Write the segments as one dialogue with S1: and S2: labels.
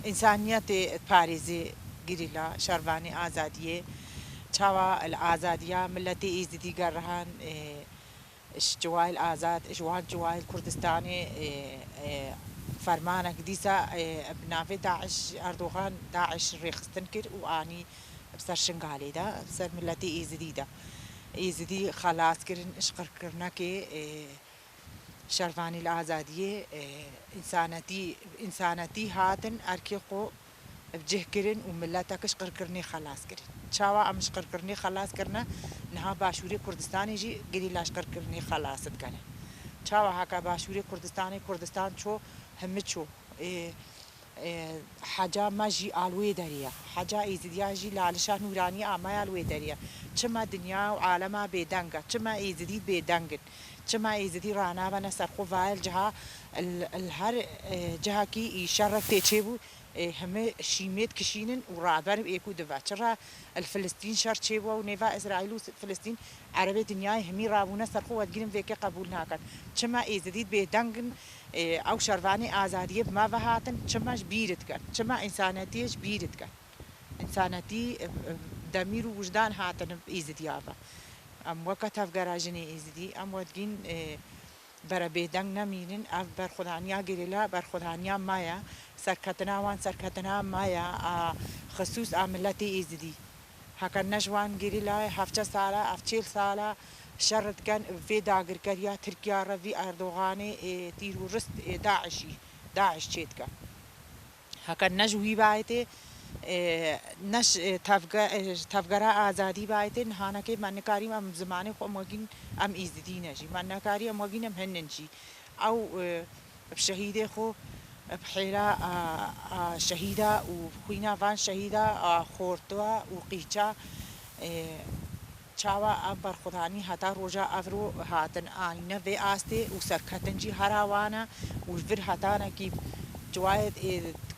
S1: إنسانية باريزي قريلا شرباني آزادية تشاوا الآزادية ملتي إيزدي قرهان إش جوال آزاد إش وان جوال كردستاني فرمانك ديسا بنافي داعش أردوغان داعش ريخستنكر وآني بسر شنغالي دا بسر ملتي إيزدي دا إيزدي خلاص كرن إشقر كرنكي شرفاني الآزادية إنسانتي هاتن أركيقو بجه كرن وملتك شقر كرني خلاص كرن شاوا أم شقر كرني خلاص كرنا نها باشوري كردستاني جي قري لا شقر كرني خلاص كان شاوا هكا باشوري كردستان شو همت شو حاجة ما جي آلوي داريا حاجة إيزديا جي لالشاه نوراني آما آلوي داريا چما دنيا وعالما بيدنگا چما إيزدي بيدنگن چما إيزدي رانا بنا سرخو فايل جها الهر جها كي يشرف تيچيبو همه شيميت كشينن ورعبر بيكو دفع چرا الفلسطين شر چيبو ونفا إسرائيل وفلسطين عربي دنياي همي رابونا سرخو ودگيرن فيكي قبول ناكن چما إيزدي بيدنگن او شرفاني آزادية بما فهاتن چماش بيرت كان چما إنسانيتيش بيرت كان إنسانيتي دمير وجدان هاتن بإيزدي آفا ام وقت هفگراجني إيزدي ام ودگين برا بيدنگ نمينن اف بر خدانيا گريلا بر خدانيا مايا سرکتنا مايا خصوص عملتي إيزدي هكا نجوان گريلا هفچه سالا هفچيل سالا شرط كان في داغر كريا تركيا رفي أردوغاني تيرورست داعش تشيتكا هكا نجوي بايتي نش تفگرا آزادی بايتي نهانا كي منكاري ام زماني خو اموگين ام إيزدي نجي منكاري اموگين ام هننجي او بشهيدة خو بحيرا شهيدة وخوينا فان شهيدة خورتوا وقيچا چاوا ام برخودانی هتا روجا افرو هاتن آینه و آسته و سرکتنجی هراوانا و ور هتا نکی جواید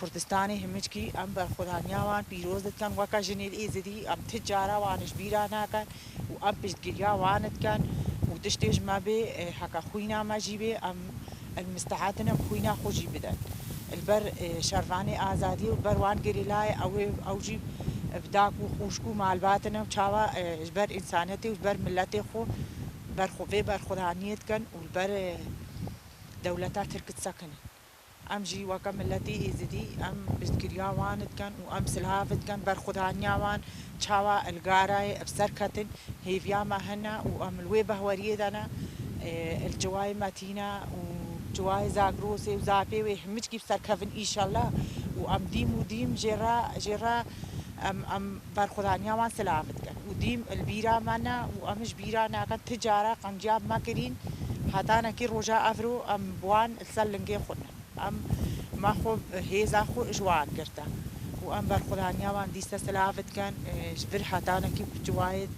S1: کردستانی همچ کی ام برخودانی وان پیروزت کن وکا جنیل ایزدی ام تجارا وانش بیرا ناکن و ام پشتگیریا وانت کن و دشتیش ما به حکا خوینا ما جیبه ام المستعاتنا خوینا خوشی بدن البر شرفاني آزادي والبر وان قريلاي او جيب بداك وخوشكو مالباتنا وشاوا جبر إنسانيتي وجبر ملتي خو بر خوفي بر خدانيت كان والبر دولتا تركت سكن ام جي وكا ملتي إيزدي ام بشتكريا وانت كان وام سلافت كان بر خدانيا وان شاوا القاراي بسركتن هيفيا ما هنا وام الويبه وريدنا الجواي ماتينا وجواي زاغروسي وزابي وهمج كيف سركفن إن شاء الله وام ديم وديم جرا ام برخودانيا وان سلافت كان وديم البيرا مانا وامش بيرا ناكن تجارة قنجاب ما كرين حتى نكي روجا افرو ام بوان السلنجي خنا ام ما خو هيزا خو جوان كرتا وام برخودانيا وان ديستا سلافت كان جبر حتى نكي جوايد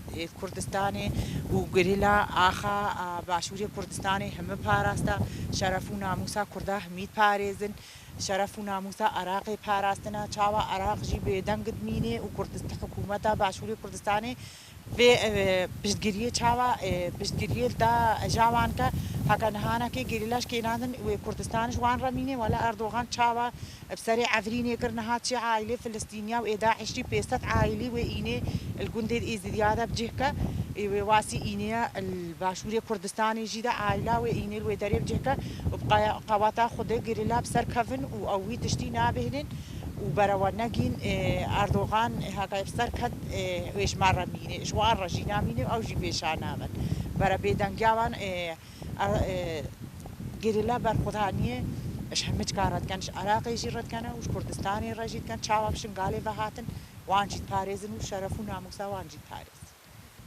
S1: كردستاني وقريلا آخا باشوري كردستاني هم باراستا شرفونا موسى كردا هميد باريزن شرف و ناموسا عراقی پاراستنا چاوا عراق جی به دنگد مینه و کردستان حکومتا باشوری کردستانی و پشتگیری چاوا پشتگیری دا جوان کا هکا نهانا که گریلاش که نادن و کردستانش وان رمینه ولا اردوغان چاوا بسري عفريني كرنا هاتشي عائلة فلسطينية وإذا عشتي بيست عائلة وإيني الجندي الإزديادة بجهكا واسي إينيا الباشوري كردستاني جيدا عائلة وإيني الويداري بجهكا وبقى قواتا خده جريلا بسر كفن وأوي تشتي نابهنن وبروانا جين أردوغان هكا بسر كد ويش مرة ميني إيش وان رجينا ميني أو جي بيشانا من برا بيدان جوان جريلا برخدانية اش همج كارت كانش عراقي جيرت كان وش كردستاني رجيت كان شعب شنغالي فهاتن وانجي باريزن وشرف وناموسا وانجي باريز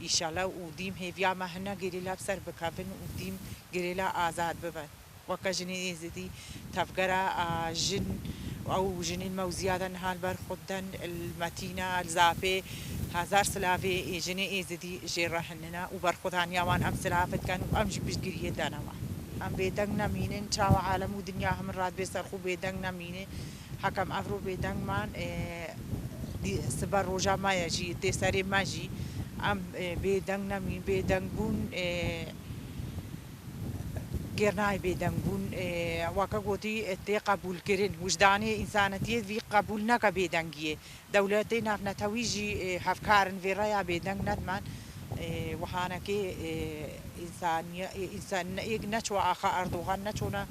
S1: ان شاء الله وديم هيفيا ما هنا جريلا بسر بكافن وديم جريلا آزاد ببن وكا جني زدي تفقرا جن او جن الموزيادا نهال برخدن المتينة الزافي هزار سلافي جني زدي جيرا هننا وبرخدان يوان ام سلافت كان وامجي بشجريه دانا ام بيدنگ نمينن چاوا عالم و دنیا هم رات بسرخو بيدنگ نمينه حكم افرو بيدنگ مان دي سبر روجا ما يجي دي سري ماجي ام بيدنگ نمين بيدنگ بون گێرنای بێدەنگبوون واکە گوتی تێ قبولکردن وجدانی ئینسانەتیە وی قبول نەکە بێدەنگیە دەولەتی نافنەتەویژی هەفکارن وێڕەیە بێدەنگ نەتمان وهانەکەی ئینسانیە نەچوە ئاخا ئەردوغان نەچۆنە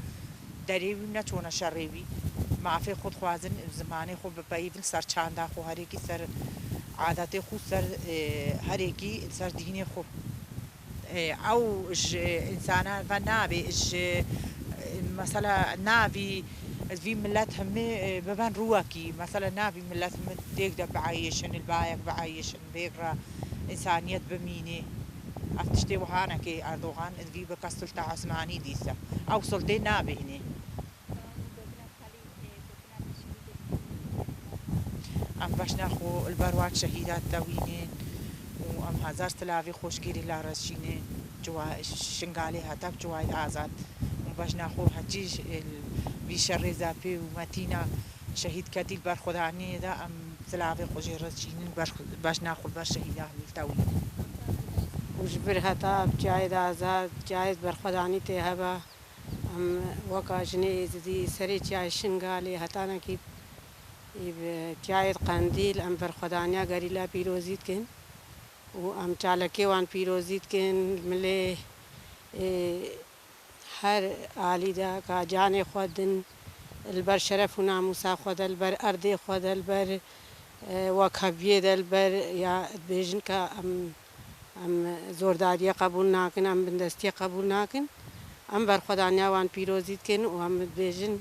S1: دەرێوی نەچۆنە شەڕێوی مافێ خودخوازن زمانی خۆ بپەیدن سەر چاندا خۆ هەرێکی سەر عادەتی خو سەر هەرێکی سەر دینێ خۆ ئەو ئینسانە بە نابێ مثلا ناوی في ملات همي ببان رواكي مثلا نافي ملات تقدر بعيشن البايك بعيشن بيقرا إنسانية بميني أفتشتي وهانا كي أردوغان في بقى سلطة عثماني ديسا أو سلطة نابي هني أم باش ناخو البروات شهيدات دوينين وأم هزار تلافي خوشگيري لارشينين جوا شنغالي هاتاك جواي آزاد باش ناخو هجيش بيشر زابي ومتينا شهيد كتيل برخداني دا أم تلافي خوشي رشينين باش ناخو بر شهيدات التوي
S2: وجبر هتا جايد آزاد جايد برخداني تهبا أم وكا جني زدي سري جاي شنغالي هتانا كي جايد قنديل أم برخدانيا غريلا بيروزيت كن وأم چالكي وان بيروزيت كن ملي هر عالی دا که جان خودن البر شرف و ناموس خود البر ارد خود البر وکبیه البر یا بیشن که ام زورداری قبول نکن ام بندستی قبول نکن ام بر خدانیا وان پیروزید کن و ام بیشن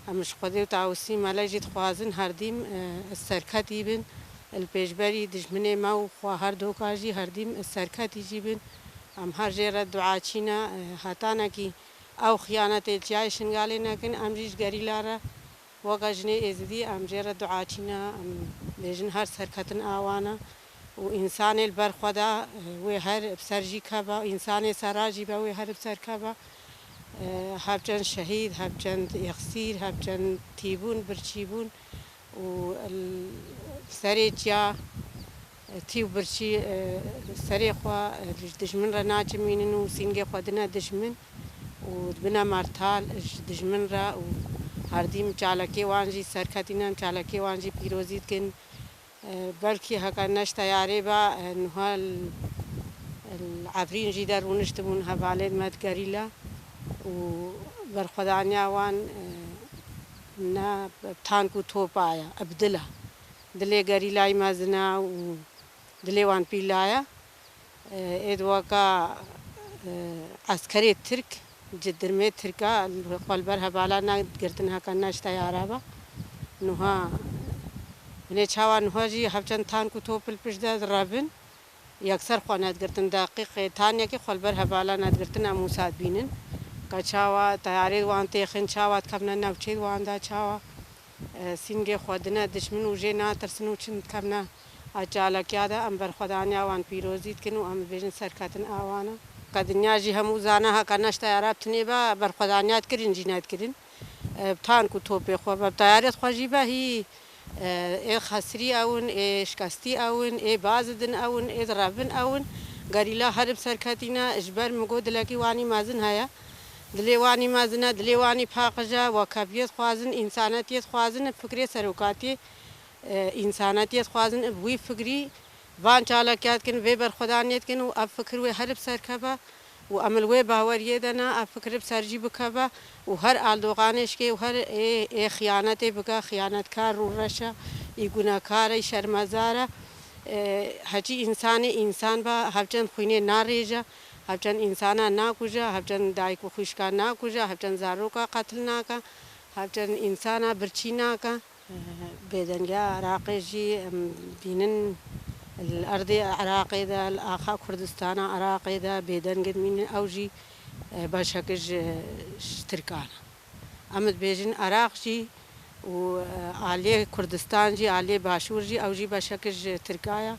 S2: امش خودی و تعوسی ملاجید خوازن هر دیم سرکتی بین الپیشبری دشمنی ما و خواه هر دو کاجی هر دیم سرکتی جیبن ام هر جرا دعا چینا هاتانا کی او خیانت الجای شنگالی نکن ام جیش گریلارا وقجنی ازدی ام جرا دعا چینا ام بیشن هر سرکتن آوانا و انسان البر خدا و هر بسرجی کبا انسان سراجی با و هر بسر کبا هبجن شهید هبجن یخسیر هبجن تیبون برچیبون و سری جا تیو برچی سری خوا دشمن را ناچمینن و سینگ خودنا دشمن و بنا مرتال دشمن را و هر دیم چالکی وانجی سرکتینم چالکی وانجی پیروزید کن بلکی هکا نشتا یاری با نهال العفرین جیدر و نشتمون هبالید مد گریلا و برخدانیا وان نا تانکو توپ آیا ابدلا دلی گریلای مازنا و دلی وان پیلایا ادواکا عسکری ترک جدرمه ترکا قلبر هبالا نا گرتنها کناش تیارابا نوها من چاوا نوها جی هفچن تانکو توپل پشده رابن یکسر خوانات گرتن دقیق تانیا که قلبر هبالا نا گرتن موساد بینن که چاوا تیاری وان تیخن چاوا کمنا نوچید وان دا چاوا سینگ خودنا دشمن و جنا ترسنو چند کمنا اجالا کیادا ام بر خدانیا وان پیروزید کنو ام بیشن سرکتن آوانا کدنیا جی همو زانا ها کناشت عرب تنیبا بر خدانیات کرین جنایت کرین بتان کو توپ خو بر تیاریت خوجی به هی ای خسری اون ای شکستی اون ای بازدن اون ای ضربن اون گریلا هرب سرکتینا اجبر مگود لکی وانی مازن هيا دليواني مازنا دليواني باقجا وكبيت خوازن إنساناتيت خوازن فكري سروكاتي إنساناتيت خوازن بوي فكري وان چالاكيات كن ويبر خدانيت كن و اب فكر وي هرب سركبا و عمل وي باوريه دنا اب فكر بسرجي بكبا و هر آلدوغانش كي و هر اي خيانتي بكا خيانتكار رو رشا اي گناهكار شرمزاره هجي انساني انسان با هفجن خوينه ناريجا هفجن انسانا ناكوجا هفجن دايكو خوشكا ناكوجا هفجن زاروكا قتل ناكا هفجن انسانا برچي ناكا بدنجا عراقي جي بينن الأرض عراقي دا الآخا كردستان عراقي دا بدنجد من أوجي باشكج تركانا أمد بيجن عراق جي وعليه كردستان جي عليه باشور جي أوجي باشكج تركايا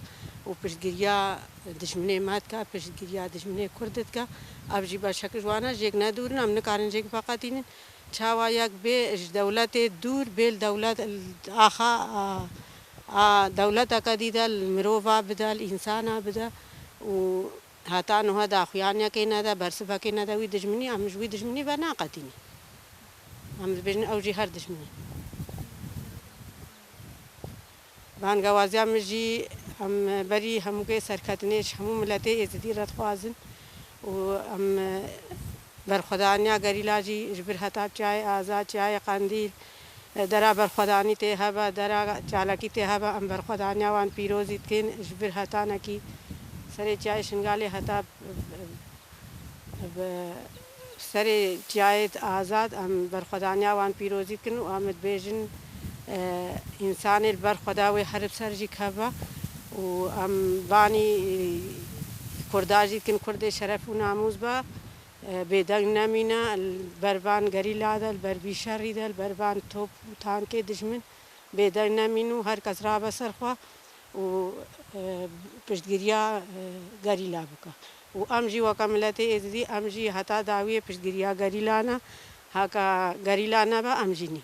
S2: وبشتگیریا دشمنی مات کا پشتگیریا دشمنی کردت کا اب جی باشکش وانا جیک ندور نم نکارن جیک فقطین چاوا یک به دولت دور بیل دولت آخا دولت اکدیدا المروفا بدا الانسان بدا و هاتا نوها دا خویانیا که ندا برسبا که ندا وی دجمنی ام جوی دجمنی و ناقتینی ام بجن او جی هر دجمنی بان گوازی ام جی ام بری همو که سرکتنیش همو ملتی ازدی رد خوازن و ام بر خدانیا گریلا جی جبر هتا چای آزاد چای قندیل درا بر خدانی ته هوا درا چالاکی ته هوا ام بر خدانیا وان پیروزیت کن جبر هتا نکی سر چای شنگاله هتا سر چای آزاد ام بر خدانیا وان پیروزیت کن و آمد بیجن انسان البر خداوی حرب سرجی کبا و ام بانی کرداجی کن کرد شرف و ناموز با بدنگ نمینا البربان گریلا دل بربی شری دل بربان توپ تان کے دشمن بدنگ نمینو هر کس را بسر خوا و پشتگیریا گریلا بکا و امجی وکملت ازدی امجی حتا داوی پشتگیریا گریلانا هاکا گریلانا با امجی نیم